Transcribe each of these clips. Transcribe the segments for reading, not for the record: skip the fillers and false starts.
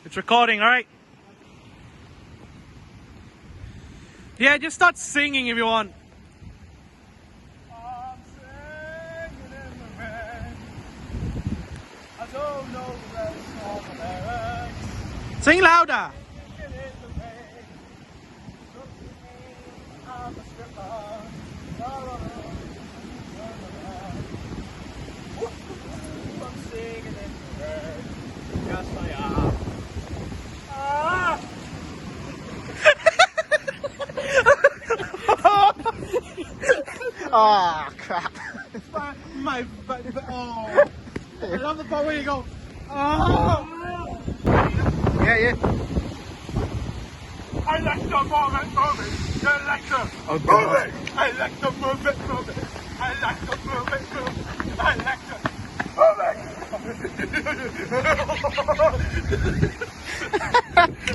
It's recording, alright? Yeah, just start singing if you want. I'm singing in the rain. I don't know the rest of the lyrics. Sing louder. Singing in the rain. Look at me, I'm a stripper. La, la, la, la, la, la. I'm singing in the rain. Yes, I am. Ah! Oh, crap. Oh. I love the part where you go, oh. Yeah. I like to move it. I like to Oh, move God. it. I like to move it. I like to move it. I like to move it.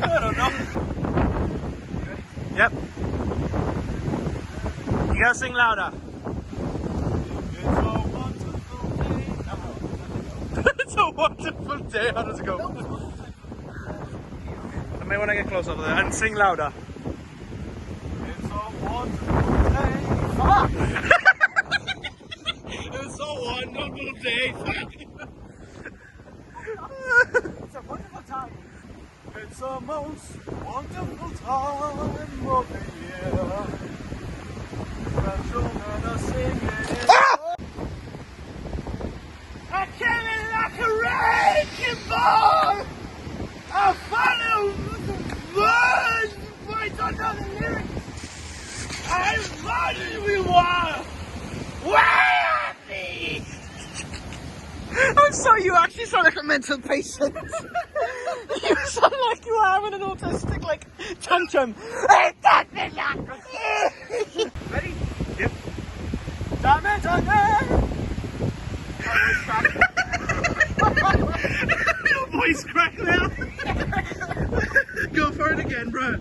I don't know. Yep. You gotta sing louder. It's a wonderful day. How does it go? I may want to get close over there and sing louder. It's a wonderful day. Ah! It's a wonderful day. It's a wonderful time. It's a most wonderful time of the year. The children are singing. I came in like a wrecking ball. I follow the words, but I don't know the lyrics. I follow we were. Where are they? I'm sorry, you actually sound like a mental patient. You sound like you were having an autistic, like, tantrum. Ready? Yep. Damn it. Your voice cracked now. Go for it again, bro.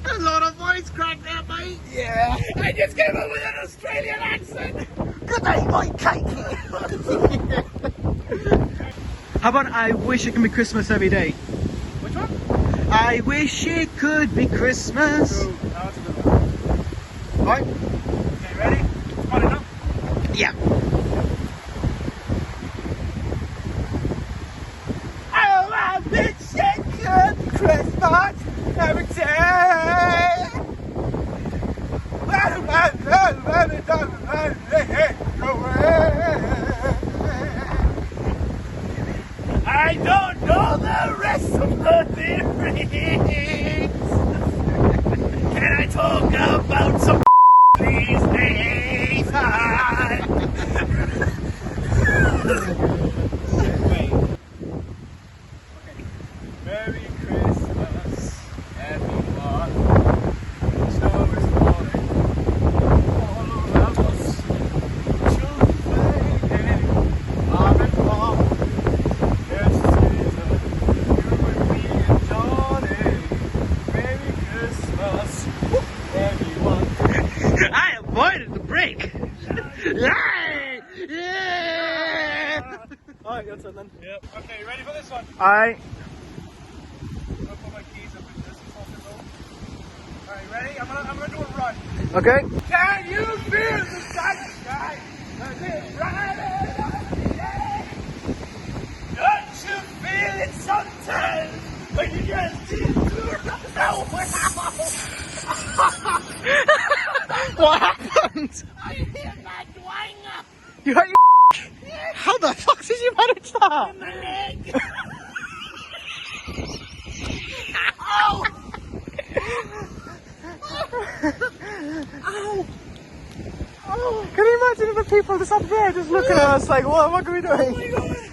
A lot of voice crack there, mate. Yeah. I just came up with an Australian accent. Good day, my cakey. How about I wish it could be Christmas every day? Which one? I wish it could be Christmas. Ooh, that's a good one. Right? Okay, ready? Got it up. Yeah. Oh, I wish it could be Christmas every day. I don't know the rest of the lyrics. Can I talk about some these days? Wait. Okay. Merry Christmas, everyone. Snow is falling all around us. Children playing, mom and pop. Yes, season, you and me and Johnny. Merry Christmas, everyone. I avoided the break. Yay! Yeah! Alright, your turn then. Yep. Okay, ready for this one? Alright. I'm gonna put my keys up in this possible. Alright, ready? I'm gonna do a run. Okay. Can you feel the sunshine? As it rises on the day? Don't you feel it sometimes when you just see What happened? I hear my dwanger You hurt your How the fuck did you manage that? in my leg. Ow! Ow! Oh, Can you imagine if the people just up there just looking at us like, what are we doing? my God!